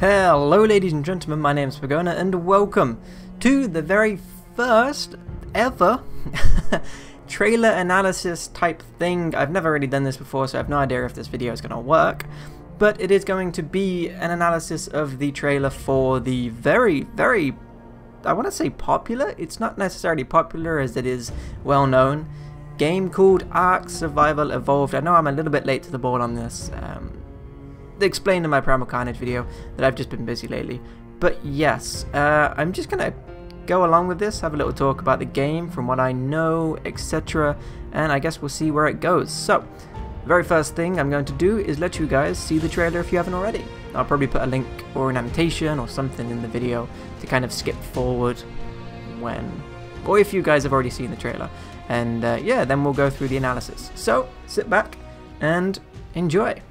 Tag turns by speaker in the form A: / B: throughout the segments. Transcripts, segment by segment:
A: Hello ladies and gentlemen, my name is Pagona and welcome to the very first ever trailer analysis type thing. I've never really done this before, so I have no idea if this video is going to work, but it is going to be an analysis of the trailer for the very, I want to say popular, it's not necessarily popular as it is well known, game called Ark Survival Evolved. I know I'm a little bit late to the ball on this, explained in my Primal Carnage video that I've just been busy lately, but yes, I'm just gonna go along with this, have a little talk about the game from what I know, etc., and I guess we'll see where it goes. So the very first thing I'm going to do is let you guys see the trailer if you haven't already. I'll probably put a link or an annotation or something in the video to kind of skip forward when, or if you guys have already seen the trailer, and yeah, then we'll go through the analysis. So sit back and enjoy.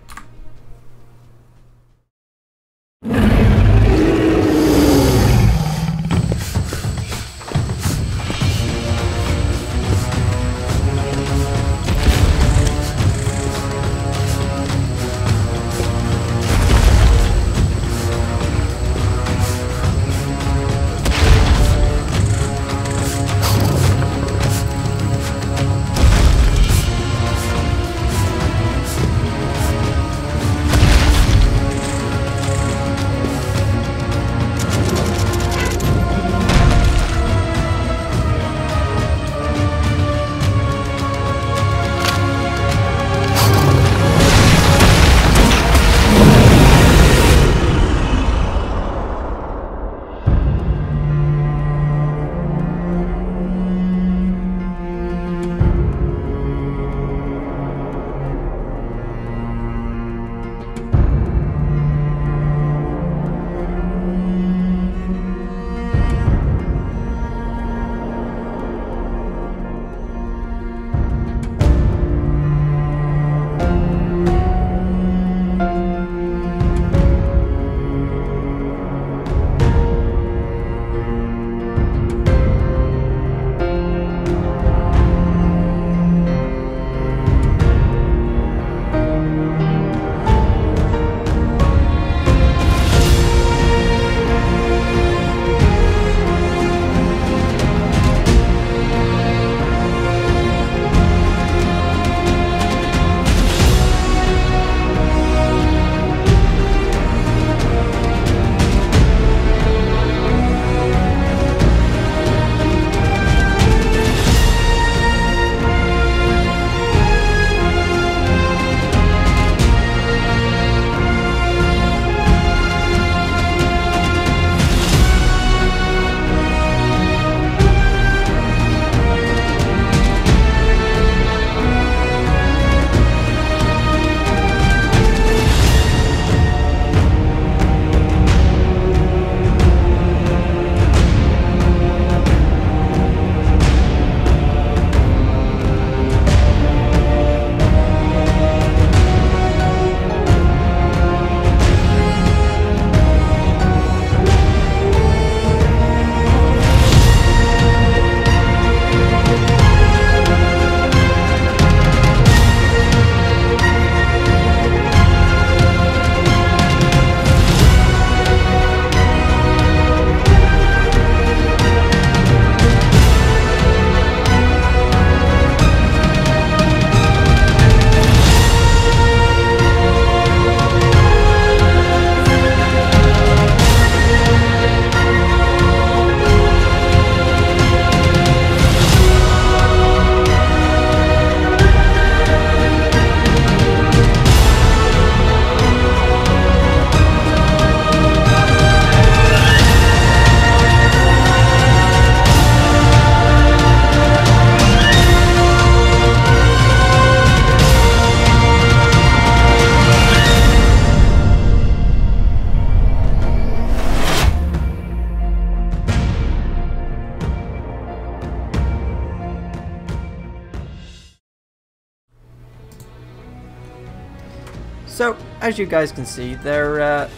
A: So, as you guys can see, the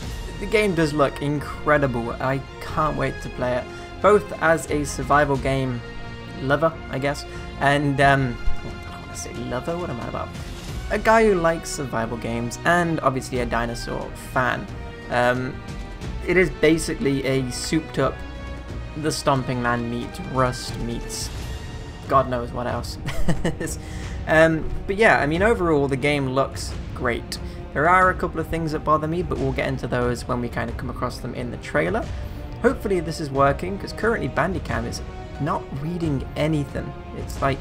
A: game does look incredible. I can't wait to play it, both as a survival game lover, I guess, and I don't want to say lover, what am I about? A guy who likes survival games, and obviously a dinosaur fan. it is basically a souped up The Stomping Land meets Rust meets God knows what else. But yeah, I mean, overall the game looks great. There are a couple of things that bother me, but we'll get into those when we kind of come across them in the trailer. Hopefully this is working, because currently Bandicam is not reading anything. It's like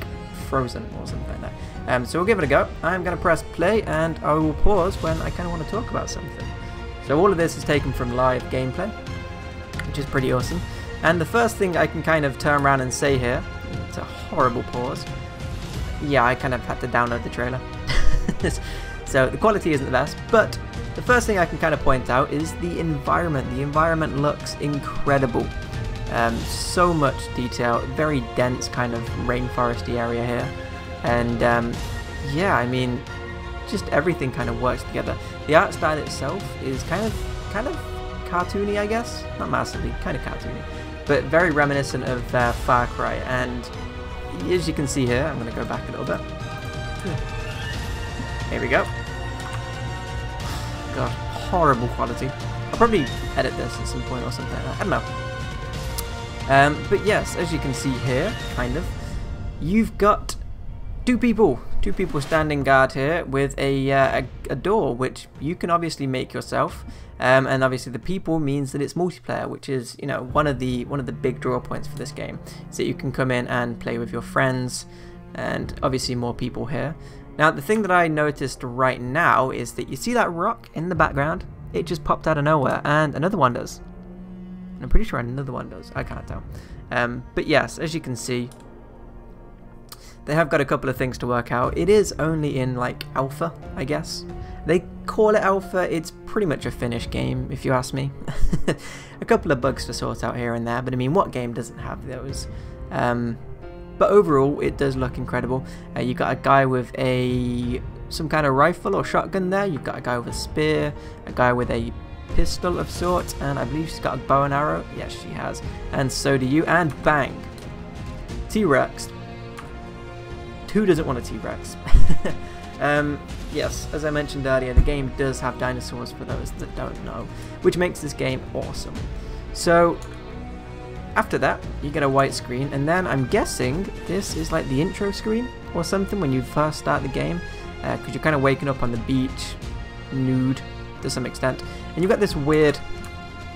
A: frozen or something like that. So we'll give it a go. I'm going to press play and I will pause when I kind of want to talk about something. So all of this is taken from live gameplay, which is pretty awesome. And the first thing I can kind of turn around and say here, it's a horrible pause. Yeah, I kind of had to download the trailer. So the quality isn't the best, but the first thing I can kind of point out is the environment. The environment looks incredible. So much detail, very dense kind of rainforesty area here. And yeah, I mean, just everything kind of works together. The art style itself is kind of cartoony, I guess. Not massively, kind of cartoony, but very reminiscent of Far Cry. And as you can see here, I'm going to go back a little bit. Here we go. God, horrible quality. I'll probably edit this at some point or something like that. I don't know. But yes, as you can see here, kind of, you've got two people standing guard here with a door, which you can obviously make yourself. And obviously the people means that it's multiplayer, which is, you know, one of the big draw points for this game, is that you can come in and play with your friends, and obviously more people here. Now the thing that I noticed right now is that you see that rock in the background? It just popped out of nowhere, and another one does. And I'm pretty sure another one does, I can't tell. But yes, as you can see, they have got a couple of things to work out. It is only in like alpha, I guess. They call it alpha, it's pretty much a finished game if you ask me. A couple of bugs to sort out here and there, but I mean, what game doesn't have those? But overall it does look incredible. You've got a guy with some kind of rifle or shotgun there, you've got a guy with a spear, a guy with a pistol of sorts, and I believe she's got a bow and arrow. Yes, she has, and so do you, and bang, T-Rex. Who doesn't want a T-Rex? Yes, as I mentioned earlier, the game does have dinosaurs for those that don't know, which makes this game awesome. So after that, you get a white screen, and then I'm guessing this is like the intro screen or something when you first start the game, because you're kind of waking up on the beach, nude to some extent, and you've got this weird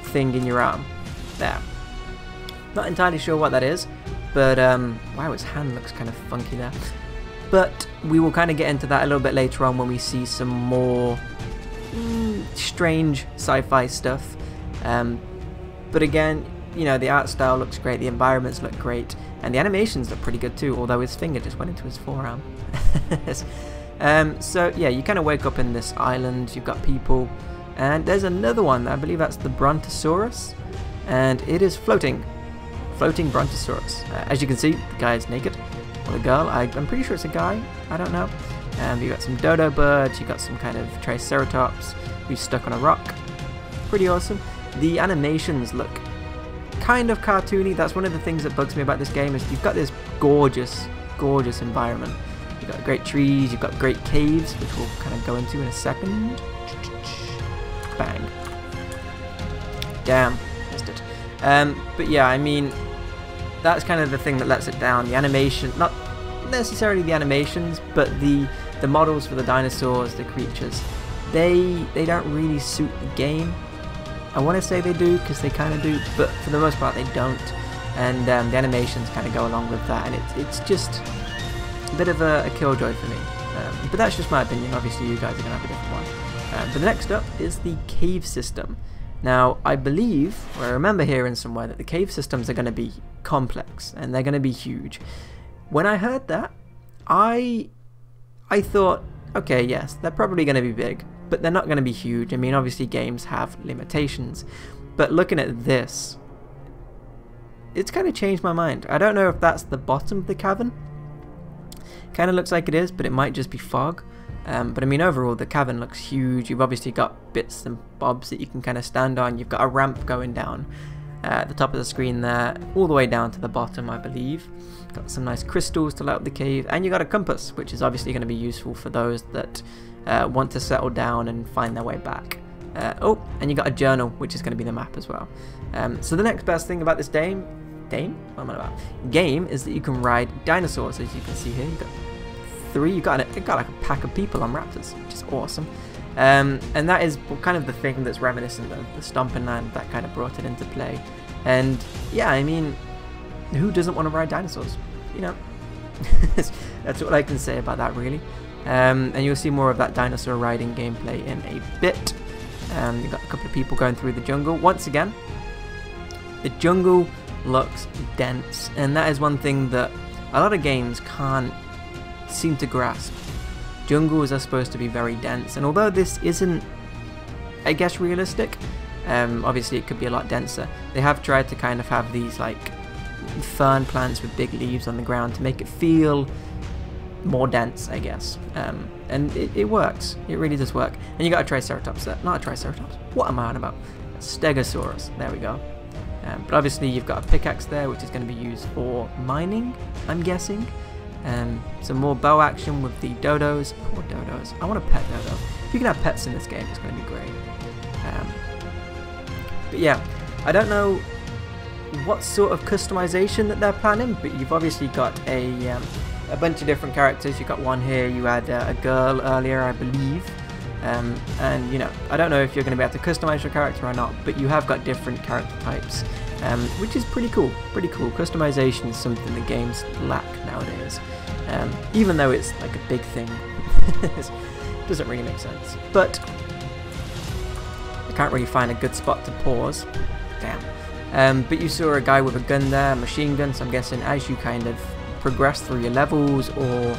A: thing in your arm. There. Not entirely sure what that is, but wow, his hand looks kind of funky there. But we will kind of get into that a little bit later on when we see some more strange sci-fi stuff. But again, you know, the art style looks great, the environments look great, and the animations look pretty good too, although his finger just went into his forearm. So yeah, you kind of wake up in this island, you've got people, and there's another one, I believe that's the Brontosaurus, and it is floating Brontosaurus. As you can see, the guy is naked, or the girl, I'm pretty sure it's a guy, I don't know. You've got some dodo birds, you've got some kind of triceratops who's stuck on a rock. Pretty awesome. The animations look kind of cartoony. That's one of the things that bugs me about this game, is you've got this gorgeous environment. You've got great trees, you've got great caves, which we'll kind of go into in a second. Bang. Damn, missed it. But yeah, I mean, that's kind of the thing that lets it down. The animation, not necessarily the animations, but the models for the dinosaurs, the creatures, they don't really suit the game. I want to say they do, because they kind of do, but for the most part they don't. And the animations kind of go along with that, and it's just a bit of a killjoy for me. But that's just my opinion. Obviously you guys are going to have a different one. But next up is the cave system. Now, I believe, or I remember hearing somewhere, that the cave systems are going to be complex, and they're going to be huge. When I heard that, I thought, okay, yes, they're probably going to be big, but they're not going to be huge. I mean, obviously games have limitations, but looking at this, it's kind of changed my mind. I don't know if that's the bottom of the cavern. Kind of looks like it is, but it might just be fog. But I mean, overall the cavern looks huge. You've obviously got bits and bobs that you can kind of stand on. You've got a ramp going down at the top of the screen there, all the way down to the bottom, I believe. Got some nice crystals to light up the cave, and you got a compass, which is obviously going to be useful for those that want to settle down and find their way back. Oh, and you got a journal, which is going to be the map as well. So the next best thing about this game? What am I about? Game is that you can ride dinosaurs, as you can see here. You've got 3. You've got like a pack of people on raptors, which is awesome. And that is kind of the thing that's reminiscent of the Stomping Land that kind of brought it into play. And yeah, I mean, who doesn't want to ride dinosaurs? You know, that's what I can say about that, really. And you'll see more of that dinosaur riding gameplay in a bit. You've got a couple of people going through the jungle. Once again, the jungle looks dense, and that is one thing that a lot of games can't seem to grasp. Jungles are supposed to be very dense, and although this isn't, I guess, realistic, obviously it could be a lot denser. They have tried to kind of have these like fern plants with big leaves on the ground to make it feel more dense, I guess. And it works. It really does work. And you got a Triceratops there. Not a Triceratops. What am I on about? A Stegosaurus. There we go. But obviously you've got a pickaxe there, which is going to be used for mining, I'm guessing. Some more bow action with the dodos. Poor dodos. I want a pet dodo. If you can have pets in this game, it's going to be great. But yeah, I don't know what sort of customization that they're planning, but you've obviously got a bunch of different characters. You've got one here. You had a girl earlier, I believe. And you know, I don't know if you're going to be able to customize your character or not, but you have got different character types, which is pretty cool. Pretty cool. Customization is something the games lack nowadays, even though it's like a big thing. It doesn't really make sense. But I can't really find a good spot to pause. Damn. But you saw a guy with a gun there, machine gun. So I'm guessing as you kind of progress through your levels, or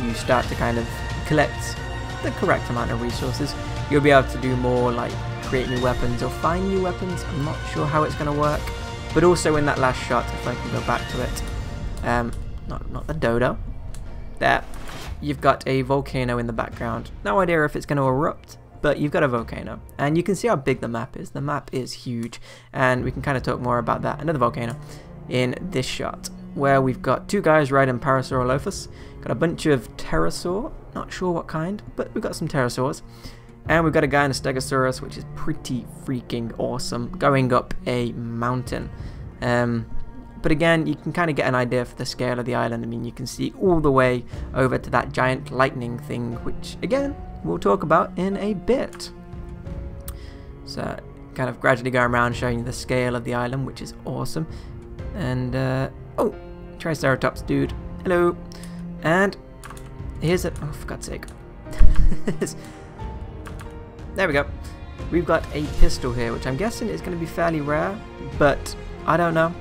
A: you start to kind of collect the correct amount of resources, you'll be able to do more like create new weapons or find new weapons. I'm not sure how it's going to work, but also in that last shot, if I can go back to it, not the dodo, there, you've got a volcano in the background. No idea if it's going to erupt, but you've got a volcano, and you can see how big the map is. The map is huge, and we can kind of talk more about that, another volcano, in this shot, where we've got 2 guys riding Parasaurolophus, got a bunch of pterosaur, not sure what kind, but we've got some pterosaurs, and we've got a guy in a Stegosaurus, which is pretty freaking awesome, going up a mountain. But again, you can kind of get an idea for the scale of the island. I mean, you can see all the way over to that giant lightning thing, which again, we'll talk about in a bit. So, kind of gradually going around showing you the scale of the island, which is awesome. And, oh, Triceratops dude, hello. And here's it. Oh, for God's sake. There we go. We've got a pistol here, which I'm guessing is going to be fairly rare, but I don't know.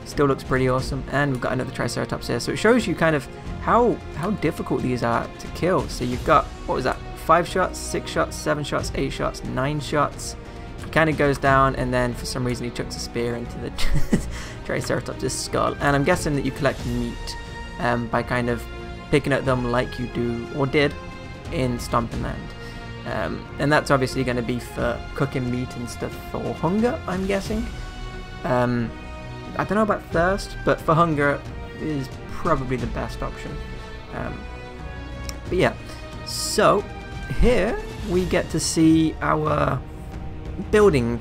A: Still looks pretty awesome. And we've got another Triceratops here, so it shows you kind of how difficult these are to kill. So you've got, what was that, 5 shots, 6 shots, 7 shots, 8 shots, 9 shots. He kind of goes down, and then for some reason he chucks a spear into the Triceratops' skull. And I'm guessing that you collect meat by kind of picking at them like you do, or did, in Stomping Land. And that's obviously going to be for cooking meat and stuff for hunger, I'm guessing. I don't know about thirst, but for hunger is probably the best option. But yeah, so here we get to see our building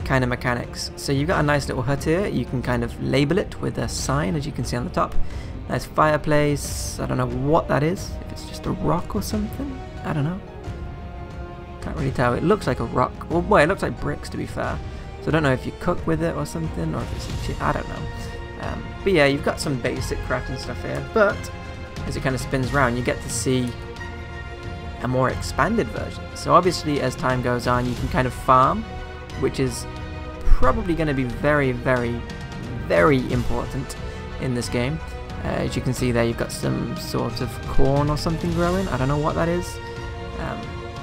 A: kind of mechanics. So you've got a nice little hut here. You can kind of label it with a sign, as you can see on the top. Nice fireplace. I don't know what that is. If it's just a rock or something, I don't know. Can't really tell. It looks like a rock. Well, it looks like bricks, to be fair. So I don't know if you cook with it or something, or if it's legit. I don't know. But yeah, you've got some basic crafting stuff here. But as it kind of spins around, you get to see a more expanded version. So obviously, as time goes on, you can kind of farm, which is probably going to be very, very, very important in this game. As you can see there, you've got some sort of corn or something growing. I don't know what that is.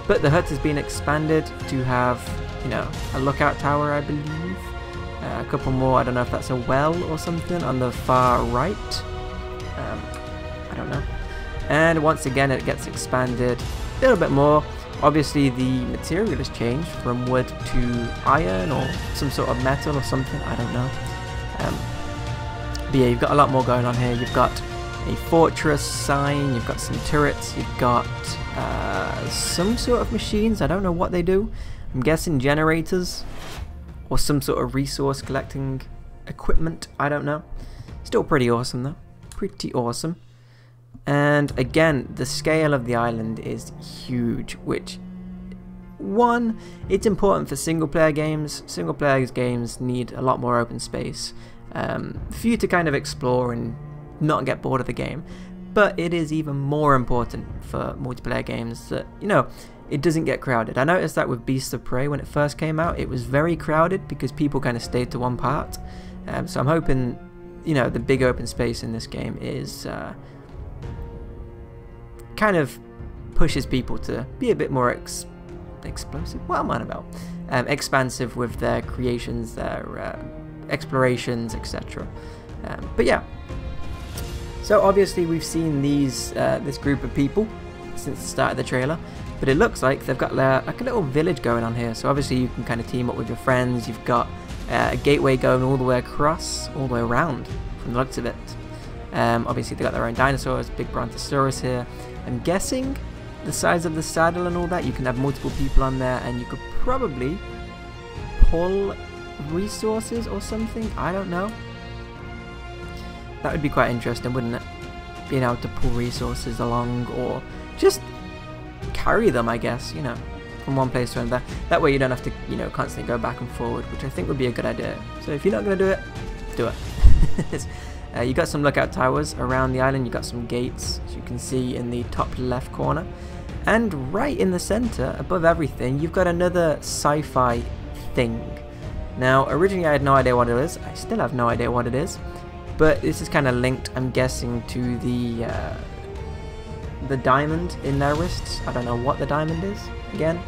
A: But the hut has been expanded to have, you know, a lookout tower, I believe. A couple more, I don't know if that's a well or something, on the far right. I don't know. And once again, it gets expanded a little bit more. Obviously, the material has changed from wood to iron or some sort of metal or something. I don't know. But yeah, you've got a lot more going on here. You've got a fortress sign, you've got some turrets, you've got some sort of machines. I don't know what they do. I'm guessing generators or some sort of resource collecting equipment. I don't know. Still pretty awesome though. Pretty awesome. And again, the scale of the island is huge, which, one, it's important for single player games. Single player games need a lot more open space for you to kind of explore and not get bored of the game. But it is even more important for multiplayer games that, you know, it doesn't get crowded. I noticed that with Beasts of Prey when it first came out, it was very crowded because people kind of stayed to one part. So I'm hoping, you know, the big open space in this game is kind of pushes people to be a bit more explosive. What am I on about? Expansive with their creations, their explorations, etc. But yeah. So obviously we've seen these this group of people since the start of the trailer, but it looks like they've got like a little village going on here. So obviously you can kind of team up with your friends. You've got a gateway going all the way across, all the way around from the looks of it. Obviously they've got their own dinosaurs, big brontosaurus here. I'm guessing the size of the saddle and all that, you can have multiple people on there, and you could probably pull resources or something. I don't know. That would be quite interesting, wouldn't it? Being able to pull resources along, or just carry them, I guess, you know, from one place to another. That way you don't have to, you know, constantly go back and forward, which I think would be a good idea. So if you're not going to do it, do it. You got some lookout towers around the island. You got some gates, as you can see in the top left corner. And right in the center, above everything, you've got another sci-fi thing. Now, originally I had no idea what it is. I still have no idea what it is. But this is kind of linked, I'm guessing, to the diamond in their wrists. I don't know what the diamond is, again.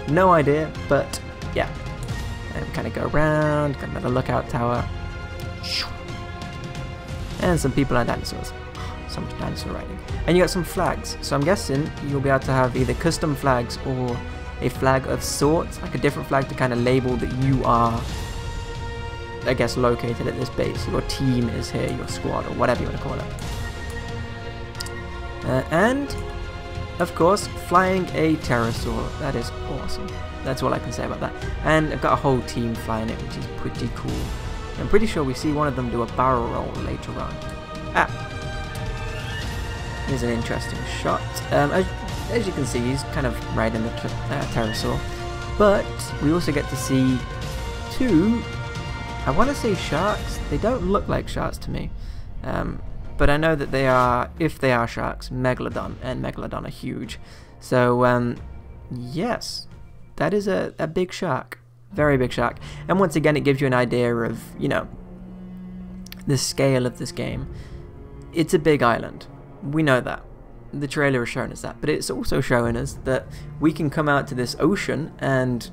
A: No idea, but yeah. And kind of go around, got another lookout tower. And some people on dinosaurs. So much dinosaur riding. And you got some flags. So I'm guessing you'll be able to have either custom flags or a flag of sorts, like a different flag to kind of label that you are, I guess, located at this base. Your team is here, your squad, or whatever you want to call it. And, of course, flying a pterosaur. That is awesome. That's all I can say about that. And I've got a whole team flying it, which is pretty cool. I'm pretty sure we see one of them do a barrel roll later on. Here's an interesting shot. As you can see, he's kind of riding the pterosaur. But we also get to see two, I want to say sharks. They don't look like sharks to me. But I know that they are, if they are sharks, Megalodon and Megalodon are huge. So, yes, that is a big shark. Very big shark. And once again, it gives you an idea of, you know, the scale of this game. It's a big island. We know that. The trailer is showing us that. But it's also showing us that we can come out to this ocean and,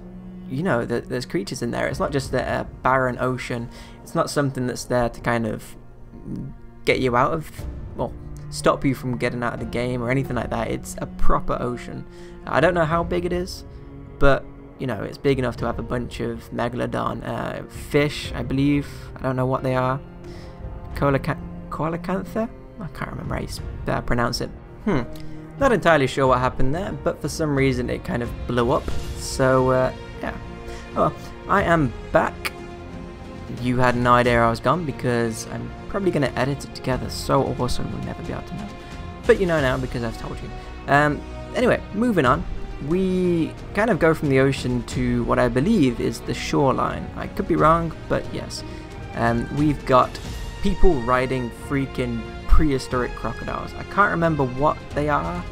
A: you know, there's creatures in there. It's not just a barren ocean. It's not something that's there to kind of get you out of, well, stop you from getting out of the game or anything like that. It's a proper ocean. I don't know how big it is, but, you know, it's big enough to have a bunch of Megalodon fish, I believe. I don't know what they are. Coelacantha? I can't remember how you pronounce it. Not entirely sure what happened there, but for some reason it kind of blew up. So, yeah. Oh, I am back. You had no idea I was gone because I'm probably going to edit it together so awesome you'll never be able to know. But you know now because I've told you. Anyway, moving on. We kind of go from the ocean to what I believe is the shoreline. I could be wrong, but yes. We've got people riding freaking prehistoric crocodiles. I can't remember what they are.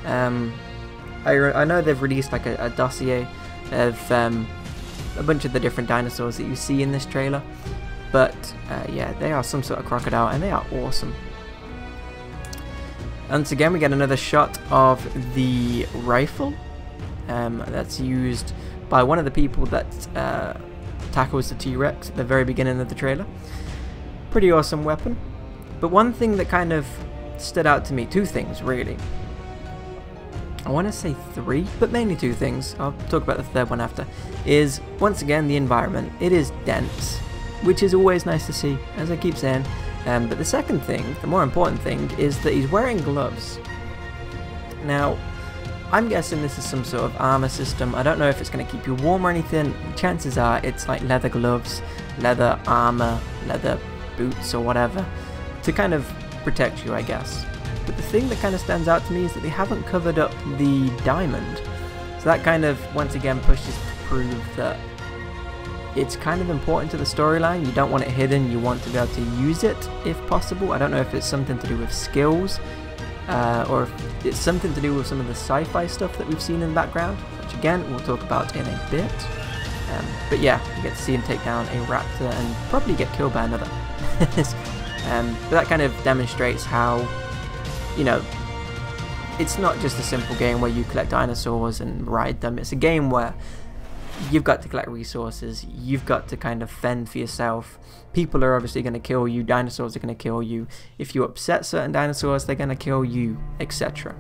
A: I know they've released like a dossier of a bunch of the different dinosaurs that you see in this trailer. But yeah, they are some sort of crocodile and they are awesome. Once again, we get another shot of the rifle that's used by one of the people that tackles the T-Rex at the very beginning of the trailer. Pretty awesome weapon. But one thing that kind of stood out to me, two things really. I want to say three, but mainly two things. I'll talk about the third one after. Is, once again, the environment. It is dense, which is always nice to see, as I keep saying. But the second thing, the more important thing, is that he's wearing gloves. Now, I'm guessing this is some sort of armor system. I don't know if it's going to keep you warm or anything. Chances are it's like leather gloves, leather armor, leather boots or whatever to kind of protect you, I guess. But the thing that kind of stands out to me is that they haven't covered up the diamond. So that kind of, once again, pushes to prove that it's kind of important to the storyline. You don't want it hidden, you want to be able to use it if possible. I don't know if it's something to do with skills, or if it's something to do with some of the sci-fi stuff that we've seen in the background, which again, we'll talk about in a bit. But yeah, you get to see him take down a raptor and probably get killed by another. But that kind of demonstrates how, you know, it's not just a simple game where you collect dinosaurs and ride them. It's a game where you've got to collect resources, you've got to kind of fend for yourself. People are obviously going to kill you, dinosaurs are going to kill you. If you upset certain dinosaurs, they're going to kill you, etc.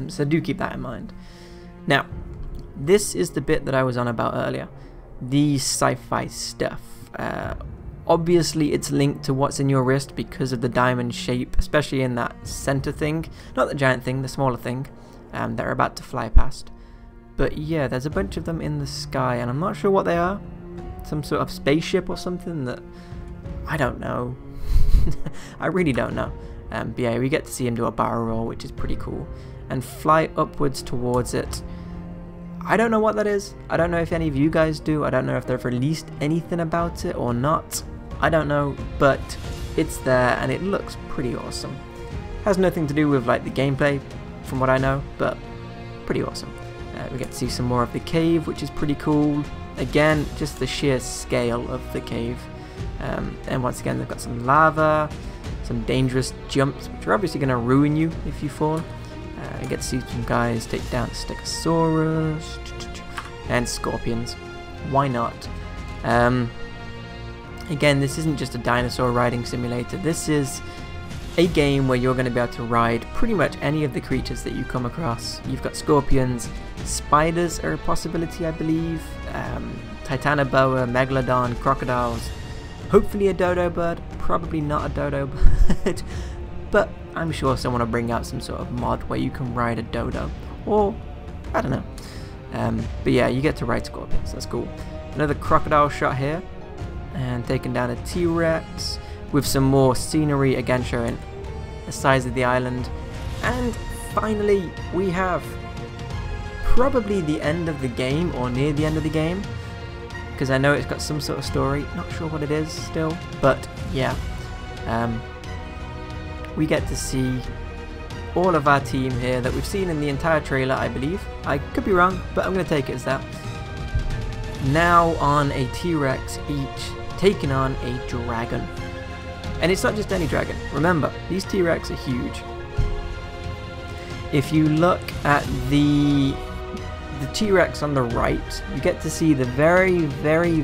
A: So do keep that in mind. Now, this is the bit that I was on about earlier. The sci-fi stuff. Obviously, it's linked to what's in your wrist because of the diamond shape, especially in that center thing. Not the giant thing, the smaller thing that are about to fly past. But yeah, there's a bunch of them in the sky, and I'm not sure what they are. Some sort of spaceship or something that... I don't know. I really don't know. But yeah, we get to see him do a barrel roll, which is pretty cool. And fly upwards towards it. I don't know what that is. I don't know if any of you guys do. I don't know if they've released anything about it or not. I don't know, but it's there and it looks pretty awesome. Has nothing to do with like the gameplay, from what I know, but pretty awesome. We get to see some more of the cave, which is pretty cool. Again, just the sheer scale of the cave. And once again, they've got some lava, some dangerous jumps, which are obviously going to ruin you if you fall. You get to see some guys take down Stegosaurus and scorpions. Why not? Again, this isn't just a dinosaur riding simulator. This is a game where you're going to be able to ride pretty much any of the creatures that you come across. You've got scorpions, spiders are a possibility, I believe, titanoboa, megalodon, crocodiles, hopefully a dodo bird, probably not a dodo bird, but I'm sure someone will bring out some sort of mod where you can ride a dodo, or I don't know. But yeah, you get to ride scorpions, that's cool. Another crocodile shot here, and taking down a T-Rex, with some more scenery, again showing the size of the island. And finally, we have probably the end of the game, or near the end of the game, because I know it's got some sort of story, not sure what it is still, but yeah. We get to see all of our team here that we've seen in the entire trailer, I believe. I could be wrong, but I'm going to take it as that. Now on a T-Rex each, taking on a dragon. And it's not just any dragon. Remember, these T-Rex are huge. If you look at the T-Rex on the right, you get to see the very, very,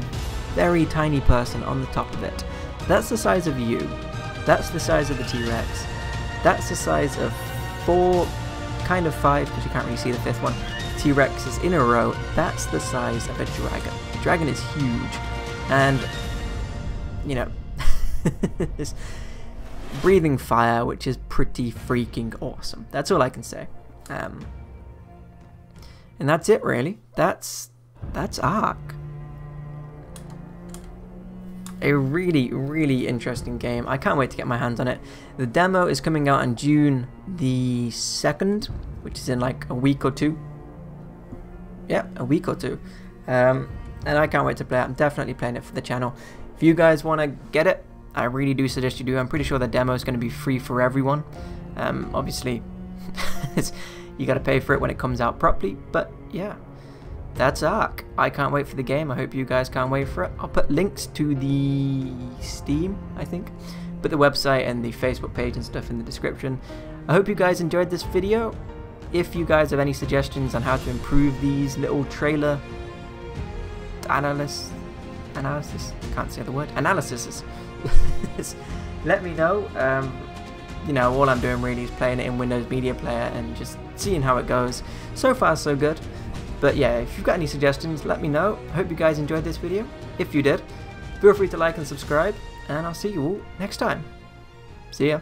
A: very tiny person on the top of it. That's the size of you. That's the size of the T-Rex. That's the size of 4, kind of 5, because you can't really see the 5th one, T-Rexes in a row. That's the size of a dragon. The dragon is huge. And, you know, this breathing fire, which is pretty freaking awesome. That's all I can say. And that's it, really. That's Ark. A really, really interesting game. I can't wait to get my hands on it. The demo is coming out on June the 2nd, which is in like a week or two. Yeah, a week or two. And I can't wait to play it. I'm definitely playing it for the channel. If you guys want to get it, I really do suggest you do. I'm pretty sure the demo is going to be free for everyone. Obviously, you got to pay for it when it comes out properly. But yeah, that's Ark. I can't wait for the game. I hope you guys can't wait for it. I'll put links to the Steam, I think, but the website and the Facebook page and stuff in the description. I hope you guys enjoyed this video. If you guys have any suggestions on how to improve these little trailer analysis, can't say the word, analysis. Let me know. You know, all I'm doing really is playing it in Windows Media Player and just seeing how it goes. So far so good. But yeah, if you've got any suggestions, let me know. I hope you guys enjoyed this video. If you did, feel free to like and subscribe. and I'll see you all next time. See ya.